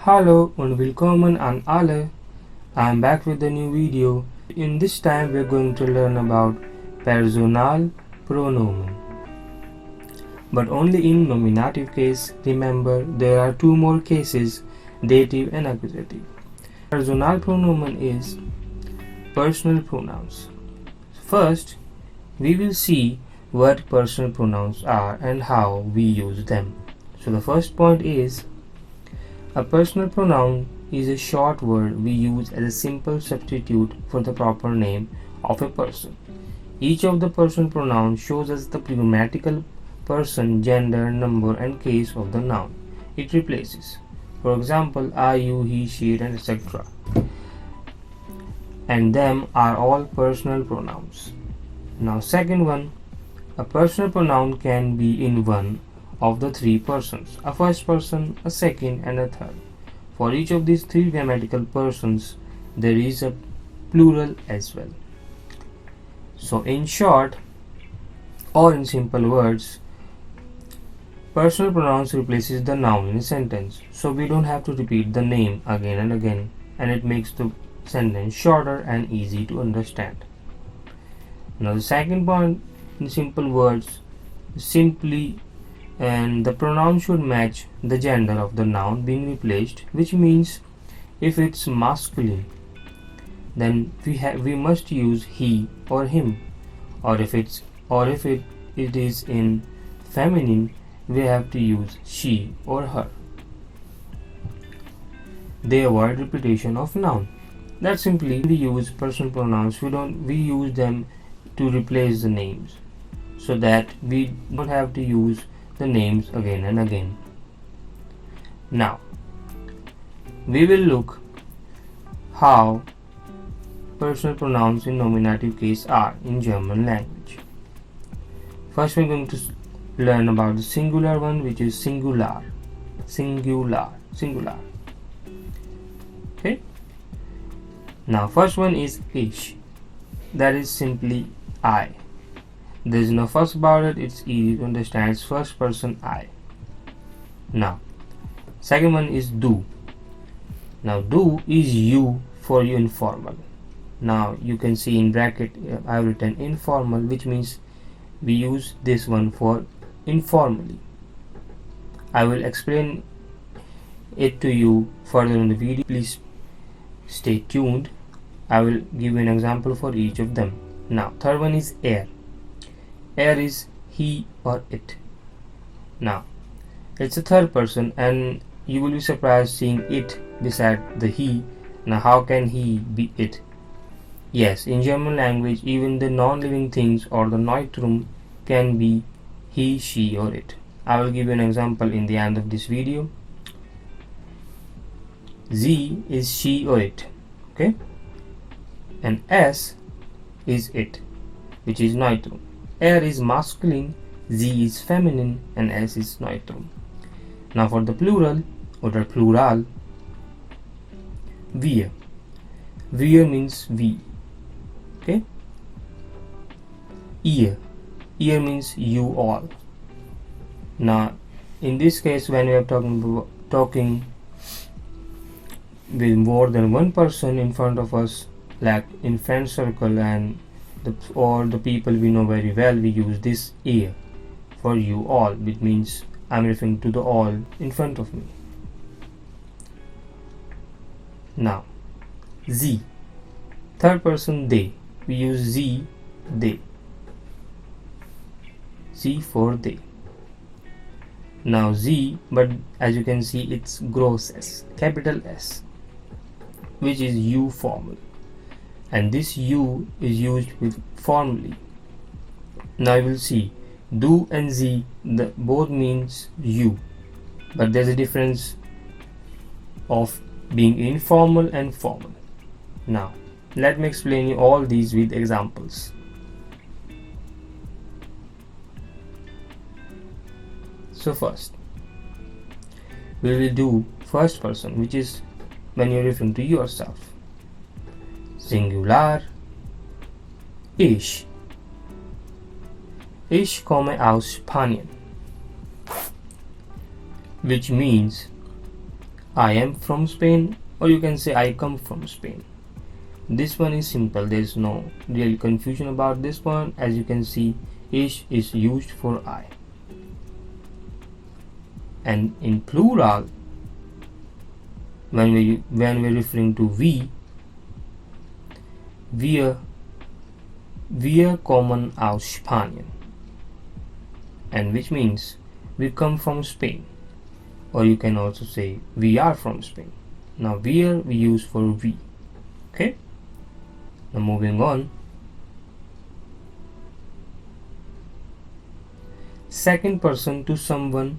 Hallo und willkommen an alle. I'm back with a new video. In this time we're going to learn about personalpronomen. But only in nominative case. Remember, there are two more cases, dative and accusative. Personalpronomen is personal pronouns. First, we will see what personal pronouns are and how we use them. So the first point is a personal pronoun is a short word we use as a simple substitute for the proper name of a person. Each of the personal pronouns shows us the grammatical person, gender, number, and case of the noun it replaces. For example, I, you, he, she, and etc. And them are all personal pronouns. Now, second one, a personal pronoun can be in one of the three persons, a first person, a second, and a third. For each of these three grammatical persons, there is a plural as well. So in short, or in simple words, personal pronouns replaces the noun in a sentence. So we don't have to repeat the name again and again, and it makes the sentence shorter and easy to understand. Now the second point, in simple words, simply and the pronoun should match the gender of the noun being replaced, which means if it's masculine, then we must use he or him, or if it is in feminine, we have to use she or her. They avoid repetition of noun. That simply we use personal pronouns. We use them to replace the names, so that we don't have to use the names again and again. Now we will look how personal pronouns in nominative case are in German language. First we're going to learn about the singular one, which is singular. Okay, now first one is ich, that is simply I. There is no fuss about it, it's easy to understand. It's first person I. Now, second one is du. Now, du is you for you informal. Now, you can see in bracket I've written informal, which means we use this one for informally. I will explain it to you further in the video. Please stay tuned. I will give you an example for each of them. Now, third one is er. Er is he or it. Now, it's a third person, and you will be surprised seeing it beside the he. Now, how can he be it? Yes, in German language, even the non-living things or the neuter can be he, she, or it. I will give you an example in the end of this video. Sie is she or it. Okay? And es is it, which is neuter. Er is masculine, sie is feminine, and es is neuter. Now for the plural or the plural, wir. Wir means we. Okay? Ihr. Ihr means you all. Now in this case, when we are talking with more than one person in front of us, like in friend circle and the people we know very well, we use this ihr for you all, which means I'm referring to the all in front of me. Now, sie, third person they, we use sie, they. Sie for they. Now sie, but as you can see, it's gross S, capital S, which is you formal. And this you is used with formally. Now you will see du and sie both means you, but there's a difference of being informal and formal. Now let me explain you all these with examples. So first we will do first person, which is when you're referring to yourself. Singular. Ich. Ich komme aus Spanien, which means I am from Spain, or you can say I come from Spain. This one is simple, there is no real confusion about this one. As you can see, ish is used for I. And in plural, when we're referring to wir kommen aus Spanien, and which means we come from Spain, or you can also say we are from Spain. Now wir we use for we. Okay, now moving on. Second person to someone,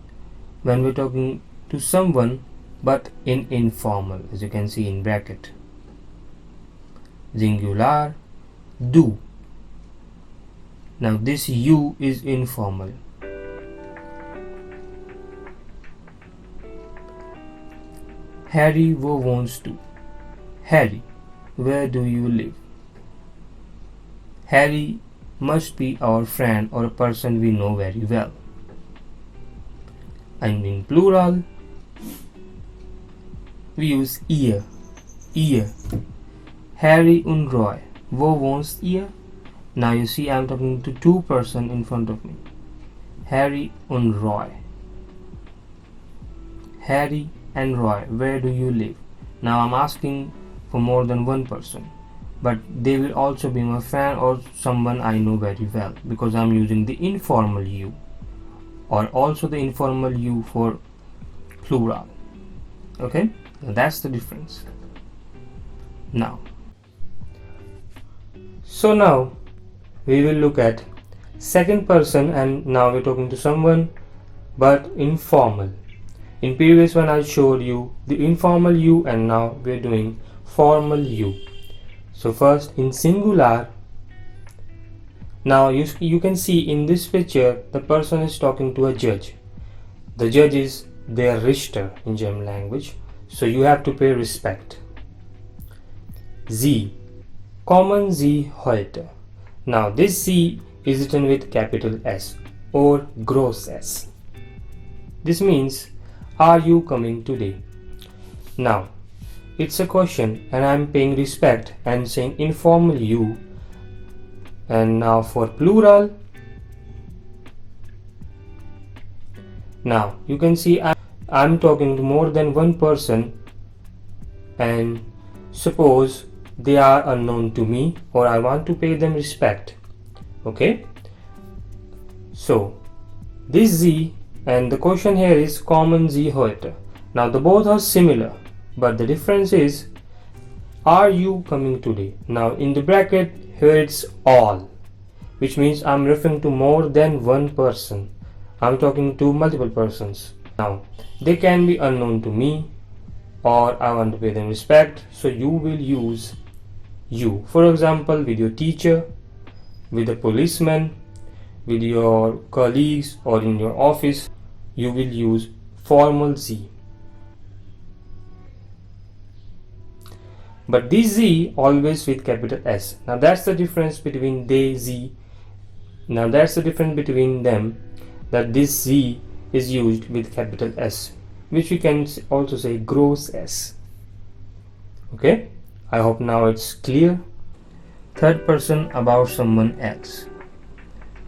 when we're talking to someone but in informal, as you can see in bracket. Singular, du. Now this you is informal. Harry, wo wohnst du? Harry, where do you live? Harry must be our friend or a person we know very well. And in plural, we use ihr. Harry und Roy, wo wohnst ihr? Now you see I'm talking to two person in front of me. Harry und Roy. Harry and Roy, where do you live? Now I'm asking for more than one person, but they will also be my friend or someone I know very well, because I'm using the informal you, or also the informal you for plural. Okay, that's the difference. Now we will look at second person, and now we're talking to someone but informal. In previous one I showed you the informal you, and now we're doing formal you. So first in singular, now you can see in this picture the person is talking to a judge. The judge is der Richter in German language, so you have to pay respect. Sie, kommen Sie heute? Now this Sie is written with capital S or gross S. This means, are you coming today? Now it's a question and I'm paying respect and saying informal you. And now for plural, now you can see I'm talking to more than one person, and suppose they are unknown to me or I want to pay them respect. Okay, so this Sie and the question here is kommen Sie heute. Now the both are similar, but the difference is, are you coming today? Now in the bracket here it's all, which means I'm referring to more than one person. I'm talking to multiple persons. Now they can be unknown to me or I want to pay them respect, so you will use you. For example, with your teacher, with a policeman, with your colleagues, or in your office, you will use formal Sie. But this Z always with capital S. Now that's the difference between they, Z. Now that's the difference between them, that this Z is used with capital S, which we can also say gross S. Okay, I hope now it's clear. Third person about someone else.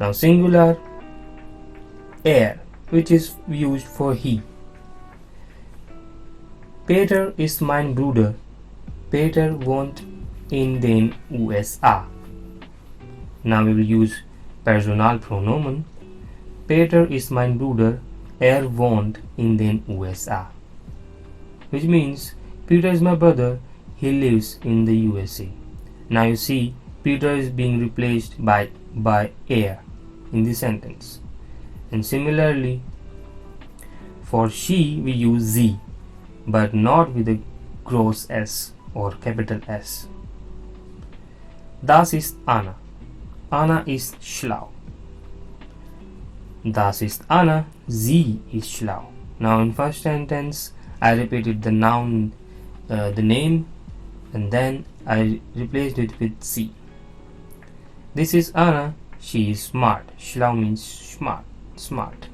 Now singular, er, which is used for he. Peter ist mein Bruder. Peter wohnt in den U.S.A. Now we will use personalpronomen. Peter ist mein Bruder. Wohnt in den U.S.A. Which means Peter is my brother. He lives in the U.S.A. Now you see Peter is being replaced by er in the sentence. And similarly for she we use Z, but not with a gross S or capital S. Das ist Anna. Anna ist schlau. Das ist Anna. Sie ist schlau. Now in first sentence I repeated the noun, the name, and then I replaced it with sie. This is Anna. She is smart. Schlau means smart.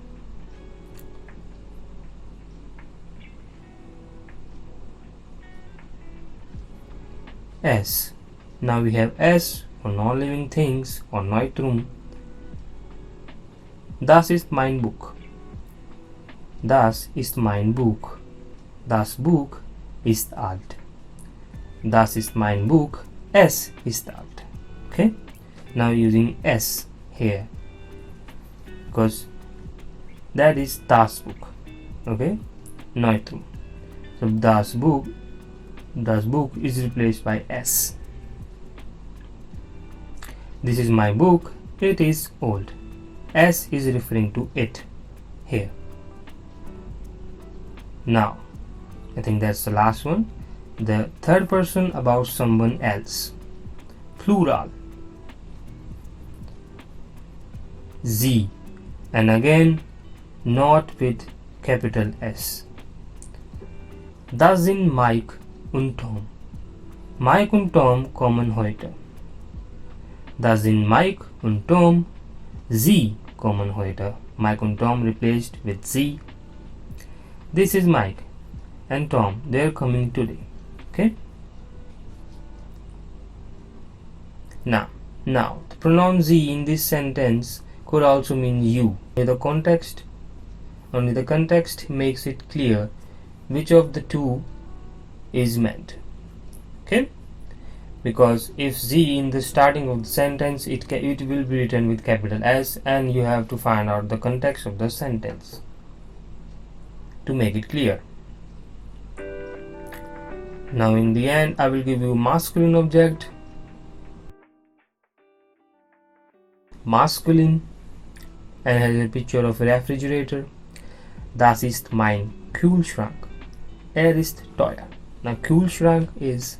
S. Now we have S for non-living things or neutrum. Das ist mein Buch. Das ist mein Buch. Das Buch ist alt. Das ist mein Buch. Es ist alt. Okay? Now using S here because that is das Buch. Okay? Neutrum. So das Buch is replaced by S. This is my book. It is old. S is referring to it here. Now, I think that's the last one. The third person about someone else. Plural. Sie. And again, not with capital S. Das sind Mike und Tom. Mike und Tom kommen heute. Das sind Mike und Tom. Sie kommen heute. Mike und Tom replaced with sie. This is Mike and Tom. They are coming today. Okay? Now, the pronoun sie in this sentence could also mean you. Only the context makes it clear which of the two is meant. Okay? Because if z in the starting of the sentence, it will be written with capital S, and you have to find out the context of the sentence to make it clear. Now in the end, I will give you masculine object. Masculine, and has a picture of a refrigerator. Das ist mein Kühlschrank. Ist teuer. Now Kühlschrank is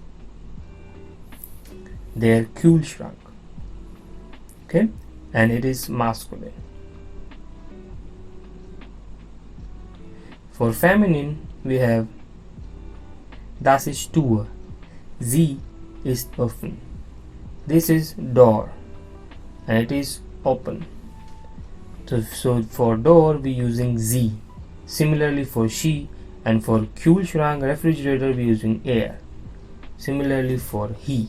their Kühlschrank. Okay, and it is masculine. For feminine, we have Das ist Tür. Sie ist offen. This is door, and it is open. So for door, we using sie. Similarly for she, and for Kühlschrank refrigerator, we using er. Similarly for he.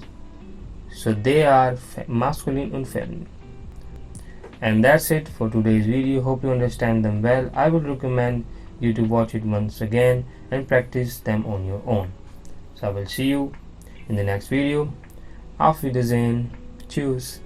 So they are masculine and feminine. And that's it for today's video. Hope you understand them well. I would recommend you to watch it once again and practice them on your own. So I will see you in the next video. Auf Wiedersehen. Tschüss.